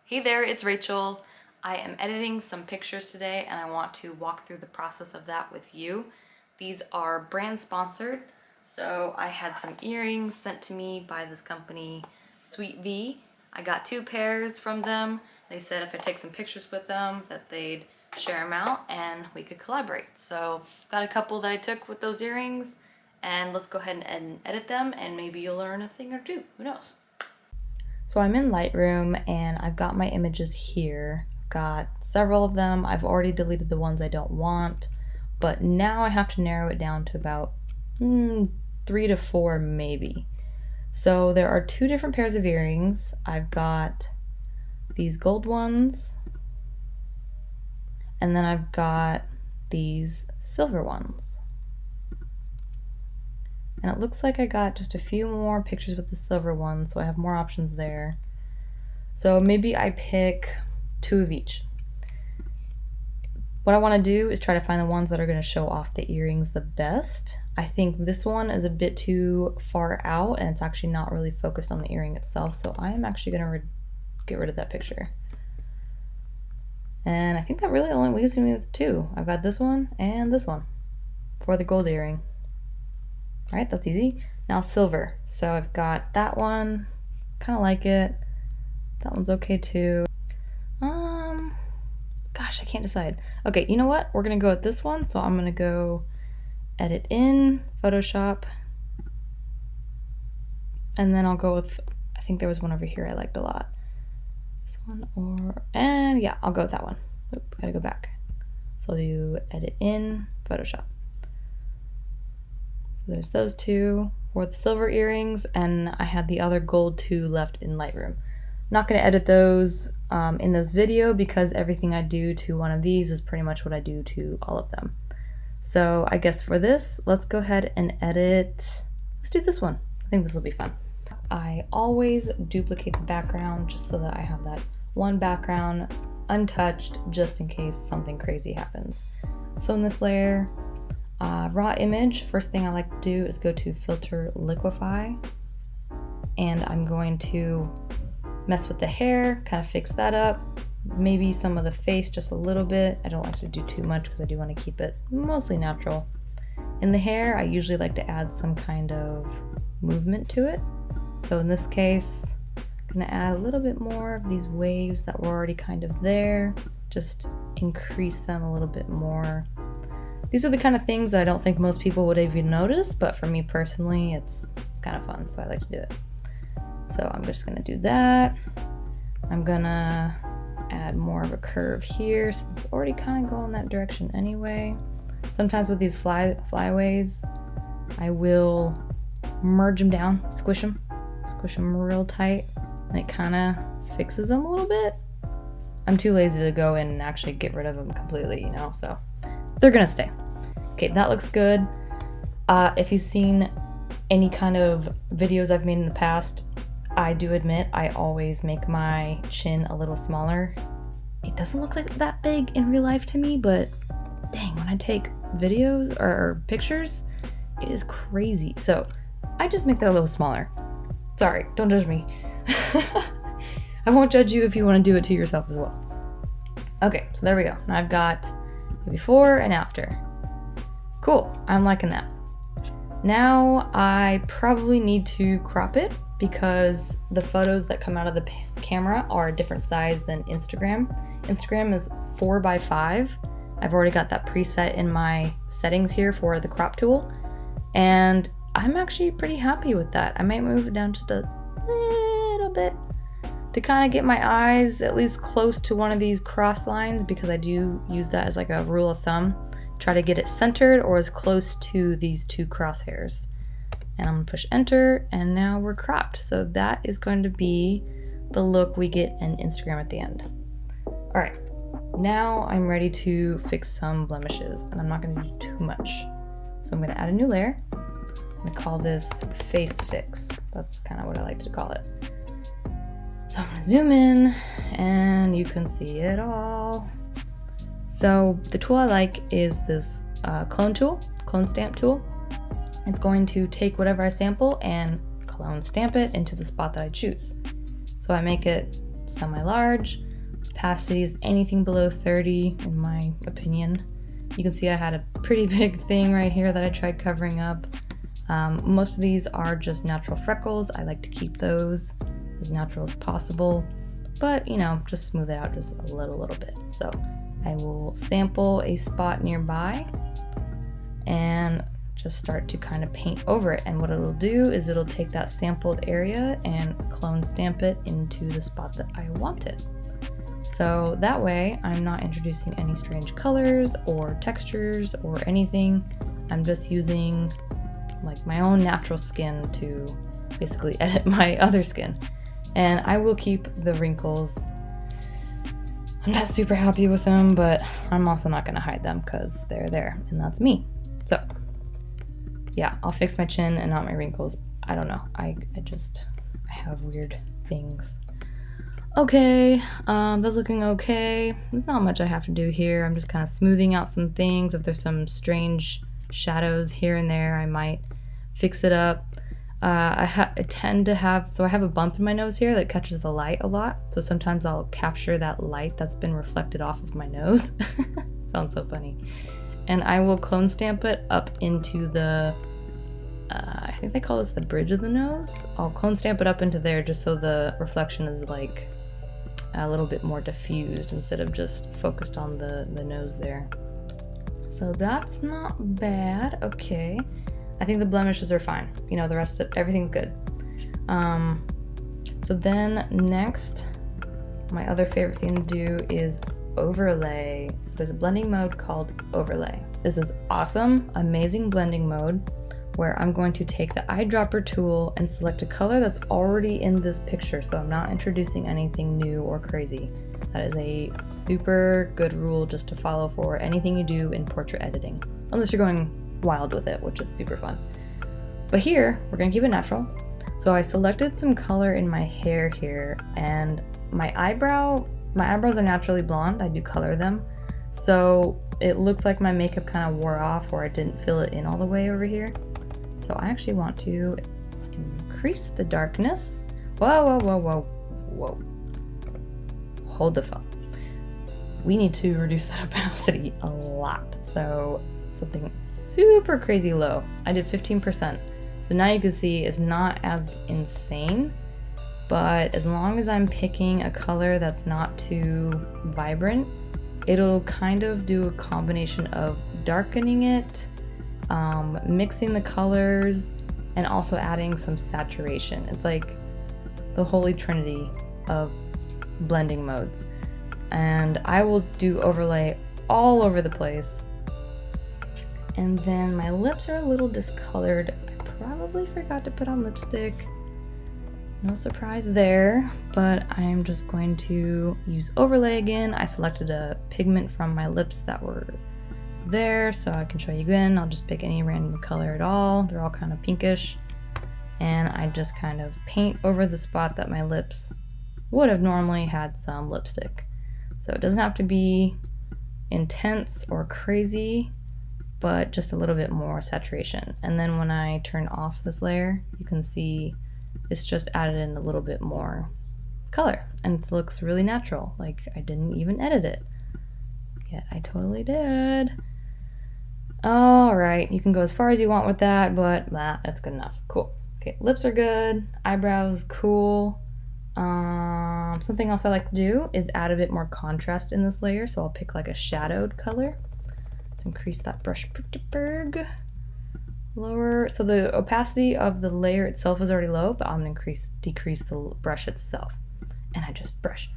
Hey there, it's Rachel. I am editing some pictures today and I want to walk through the process of that with you. These are brand sponsored, so I had some earrings sent to me by this company, Sweet V. I got 2 pairs from them. They said if I take some pictures with them that they'd share them out and we could collaborate. So got a couple that I took with those earrings and let's go ahead and edit them and maybe you'll learn a thing or two, who knows. So I'm in Lightroom and I've got my images here. Got several of them. I've already deleted the ones I don't want, but now I have to narrow it down to about 3 to 4 maybe. So there are 2 different pairs of earrings. I've got these gold ones and then I've got these silver ones. And it looks like I got just a few more pictures with the silver ones, so I have more options there. So maybe I pick 2 of each. What I want to do is try to find the ones that are going to show off the earrings the best. I think this one is a bit too far out and it's actually not really focused on the earring itself, so I am actually going to get rid of that picture. And I think that really only leaves me with 2. I've got this one and this one for the gold earring. All right, that's easy. Now silver. So I've got that one, kind of like it. That one's okay too. Gosh, I can't decide. Okay, you know what? We're gonna go with this one. So I'm gonna go edit in Photoshop. And then I'll go with, I think there was one over here I liked a lot. This one and yeah, I'll go with that one. Oop, gotta go back. So I'll do edit in Photoshop. There's those 2 for the silver earrings, and I had the other gold 2 left in Lightroom. Not going to edit those in this video because everything I do to one of these is pretty much what I do to all of them. So I guess for this, let's go ahead and edit. Let's do this one. I think this will be fun. I always duplicate the background just so that I have that one background untouched just in case something crazy happens. So in this layer, raw image, first thing I like to do is go to filter Liquify, and I'm going to mess with the hair, kind of fix that up, maybe some of the face just a little bit. I don't like to do too much because I do want to keep it mostly natural. In the hair, I usually like to add some kind of movement to it. So in this case, I'm going to add a little bit more of these waves that were already kind of there, just increase them a little bit more. These are the kind of things that I don't think most people would even notice, but for me personally, it's kind of fun, so I like to do it. So I'm just gonna do that. I'm gonna add more of a curve here, since it's already kind of going that direction anyway. Sometimes with these flyaways, I will merge them down, squish them real tight, and it kind of fixes them a little bit. I'm too lazy to go in and actually get rid of them completely, you know, so they're gonna stay. Okay, that looks good. If you've seen any kind of videos I've made in the past, I do admit I always make my chin a little smaller. It doesn't look like that big in real life to me, but dang, when I take videos or pictures, it is crazy. So I just make that a little smaller. Sorry, don't judge me. I won't judge you if you want to do it to yourself as well. Okay, so there we go. Now I've got before and after. Cool, I'm liking that. Now I probably need to crop it because the photos that come out of the camera are a different size than Instagram. Instagram is 4:5. I've already got that preset in my settings here for the crop tool, and I'm actually pretty happy with that. I might move it down just a little bit to kind of get my eyes at least close to one of these cross lines, because I do use that as like a rule of thumb. Try to get it centered or as close to these 2 crosshairs. And I'm gonna push enter, and now we're cropped. So that is going to be the look we get in Instagram at the end. All right, now I'm ready to fix some blemishes, and I'm not gonna do too much. So I'm gonna add a new layer. I'm gonna call this face fix. That's kind of what I like to call it. So I'm gonna zoom in and you can see it all. So the tool I like is this clone stamp tool. It's going to take whatever I sample and clone stamp it into the spot that I choose. So I make it semi-large. Opacity is anything below 30 in my opinion. You can see I had a pretty big thing right here that I tried covering up. Most of these are just natural freckles. I like to keep those as natural as possible, but you know, just smooth it out just a little bit. So I will sample a spot nearby and just start to kind of paint over it. And what it'll do is it'll take that sampled area and clone stamp it into the spot that I want it. So that way I'm not introducing any strange colors or textures or anything. I'm just using like my own natural skin to basically edit my other skin. And I will keep the wrinkles. I'm not super happy with them, but I'm also not gonna hide them because they're there and that's me. So yeah, I'll fix my chin and not my wrinkles. I don't know, I have weird things. Okay, that's looking okay. There's not much I have to do here. I'm just kind of smoothing out some things. If there's some strange shadows here and there, I might fix it up. I tend to have, so I have a bump in my nose here that catches the light a lot. So sometimes I'll capture that light that's been reflected off of my nose. Sounds so funny. And I will clone stamp it up into the, I think they call this the bridge of the nose. I'll clone stamp it up into there just so the reflection is like a little bit more diffused instead of just focused on the nose there. So that's not bad. Okay. I think the blemishes are fine. You know, the rest of everything's good. So then next, my other favorite thing to do is overlay. So there's a blending mode called overlay. This is awesome, amazing blending mode where I'm going to take the eyedropper tool and select a color that's already in this picture. So I'm not introducing anything new or crazy. That is a super good rule just to follow for anything you do in portrait editing, unless you're going wild with it, which is super fun. But here, we're gonna keep it natural. So I selected some color in my hair here, and my eyebrows are naturally blonde. I do color them. So it looks like my makeup kind of wore off or I didn't fill it in all the way over here. So I actually want to increase the darkness. Whoa. Hold the phone. We need to reduce that opacity a lot. So something super crazy low. I did 15%. So now you can see it's not as insane, but as long as I'm picking a color that's not too vibrant, it'll kind of do a combination of darkening it, mixing the colors, and also adding some saturation. It's like the holy trinity of blending modes. And I will do overlay all over the place. And then my lips are a little discolored. I probably forgot to put on lipstick. No surprise there, but I'm just going to use overlay again. I selected a pigment from my lips that were there, so I can show you again. I'll just pick any random color at all. They're all kind of pinkish. And I just kind of paint over the spot that my lips would have normally had some lipstick. So it doesn't have to be intense or crazy, but just a little bit more saturation. And then when I turn off this layer, you can see it's just added in a little bit more color, and it looks really natural, like I didn't even edit it. Yet I totally did. All right, you can go as far as you want with that, but that's good enough. Cool. Okay, lips are good, eyebrows, cool. Something else I like to do is add a bit more contrast in this layer, so I'll pick like a shadowed color. Let's increase that brush lower. So the opacity of the layer itself is already low, but I'm gonna decrease the brush itself. And I just brush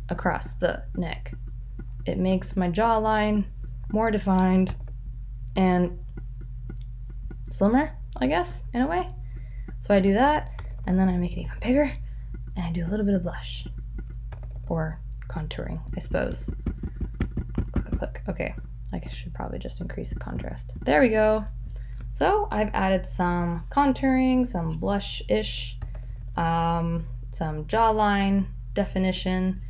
across the neck. It makes my jawline more defined and slimmer, I guess, in a way. So I do that, and then I make it even bigger, and I do a little bit of blush. Or contouring, I suppose. Click. Okay, I should probably just increase the contrast. There we go. So I've added some contouring, some blush-ish, some jawline definition,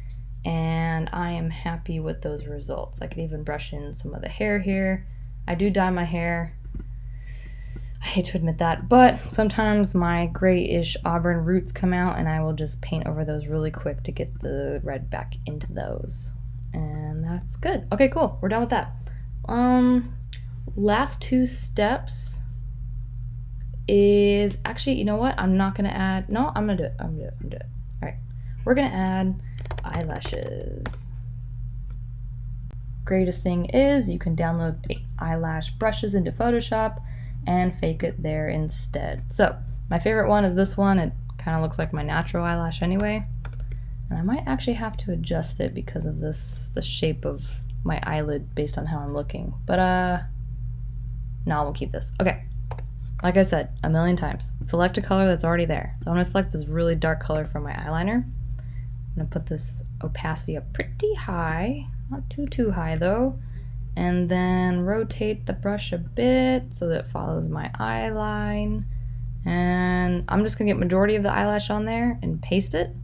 and I am happy with those results. I could even brush in some of the hair here. I do dye my hair. I hate to admit that, but sometimes my grayish auburn roots come out and I will just paint over those really quick to get the red back into those. And that's good. Okay, cool. We're done with that. Last two steps is actually, you know what? I'm not gonna add, no, I'm gonna do it. I'm gonna do it. All right, we're gonna add eyelashes. Greatest thing is you can download eyelash brushes into Photoshop and fake it there instead. So my favorite one is this one. It kind of looks like my natural eyelash anyway. And I might actually have to adjust it because of this, the shape of my eyelid based on how I'm looking. But no, we'll keep this. Okay, like I said a million times, select a color that's already there. So I'm gonna select this really dark color from my eyeliner. I'm gonna put this opacity up pretty high, not too high though. And then rotate the brush a bit so that it follows my eye line. And I'm just gonna get majority of the eyelash on there and paste it.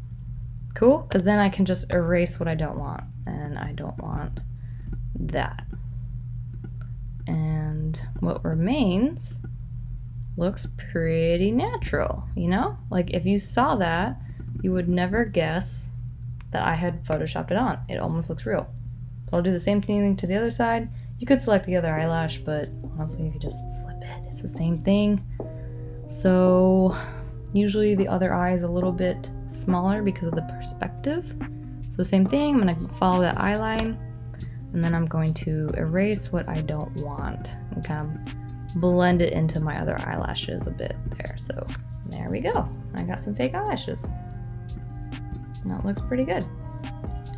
Cool, because then I can just erase what I don't want. And I don't want that. And what remains looks pretty natural, you know? Like if you saw that, you would never guess that I had photoshopped it on. It almost looks real. So I'll do the same thing to the other side. You could select the other eyelash, but honestly, if you just flip it, it's the same thing. So usually the other eye is a little bit smaller because of the perspective. So same thing, I'm gonna follow that eye line, and then I'm going to erase what I don't want and kind of blend it into my other eyelashes a bit there. So there we go. I got some fake eyelashes. And that looks pretty good.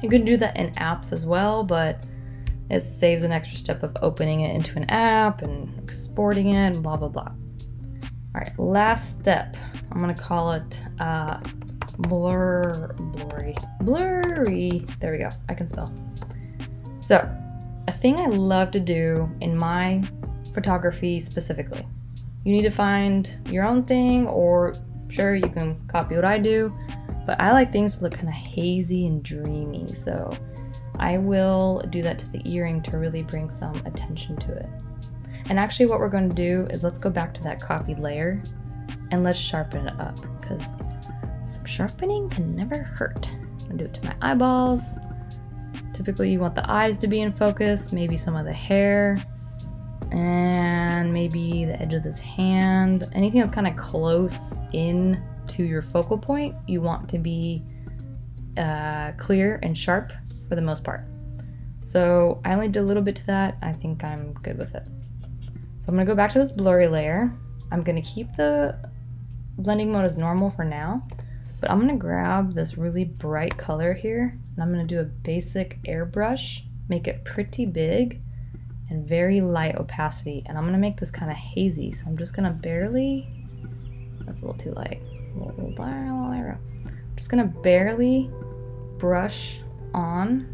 You can do that in apps as well, but it saves an extra step of opening it into an app and exporting it and blah, blah, blah. All right, last step. I'm gonna call it blurry. There we go, I can spell. So, a thing I love to do in my photography specifically, you need to find your own thing, or sure, you can copy what I do, but I like things to look kind of hazy and dreamy, so I will do that to the earring to really bring some attention to it. And actually what we're going to do is let's go back to that copied layer and let's sharpen it up, because some sharpening can never hurt. I'm going to do it to my eyeballs. Typically you want the eyes to be in focus, maybe some of the hair, and maybe the edge of this hand. Anything that's kind of close in to your focal point, you want to be clear and sharp for the most part. So I only did a little bit to that. I think I'm good with it. So I'm gonna go back to this blurry layer. I'm gonna keep the blending mode as normal for now, but I'm gonna grab this really bright color here, and I'm gonna do a basic airbrush, make it pretty big and very light opacity, and I'm gonna make this kind of hazy. So I'm just gonna barely, that's a little too light. I'm just gonna barely brush on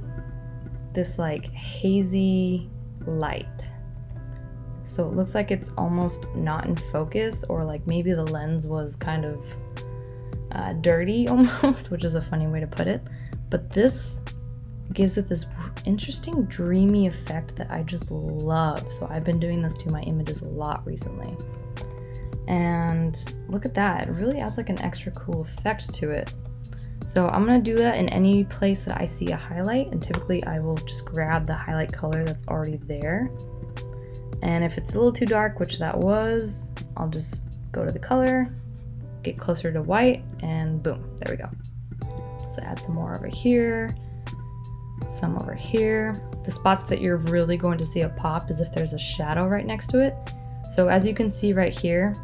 this like hazy light. So it looks like it's almost not in focus, or like maybe the lens was kind of dirty almost, which is a funny way to put it. But this gives it this interesting dreamy effect that I just love. So I've been doing this to my images a lot recently. And look at that, it really adds like an extra cool effect to it. So I'm gonna do that in any place that I see a highlight, and typically I will just grab the highlight color that's already there. And if it's a little too dark, which that was, I'll just go to the color, get closer to white, and boom, there we go. So add some more over here, some over here. The spots that you're really going to see a pop is if there's a shadow right next to it. So as you can see right here,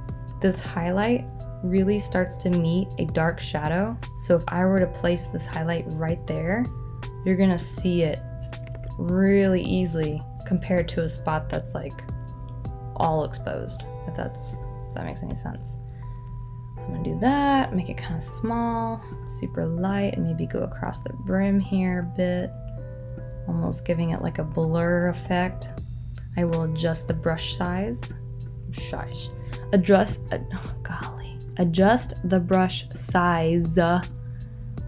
this highlight really starts to meet a dark shadow. So if I were to place this highlight right there, you're gonna see it really easily compared to a spot that's like all exposed, if that makes any sense. So I'm gonna do that, make it kind of small, super light, and maybe go across the brim here a bit, almost giving it like a blur effect. I will adjust the brush size. Adjust the brush size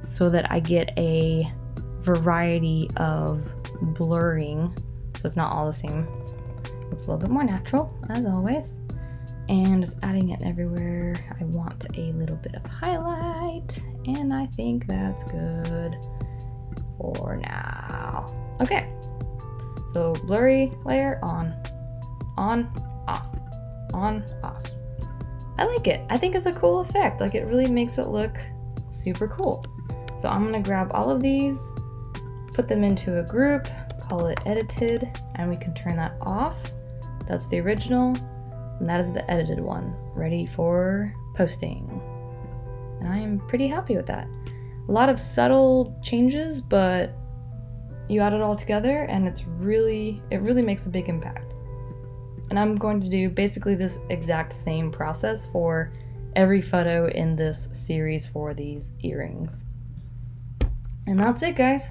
so that I get a variety of blurring, so it's not all the same. Looks a little bit more natural, as always. and just adding it everywhere. I want a little bit of highlight, and I think that's good for now. Okay, so blurry layer on, off, on, off. I like it. I think it's a cool effect. Like, it really makes it look super cool. So I'm gonna grab all of these, put them into a group, call it edited, and we can turn that off. That's the original, and that is the edited one, ready for posting. And I am pretty happy with that. A lot of subtle changes, but you add it all together and it really makes a big impact. And I'm going to do basically this exact same process for every photo in this series for these earrings. And that's it, guys.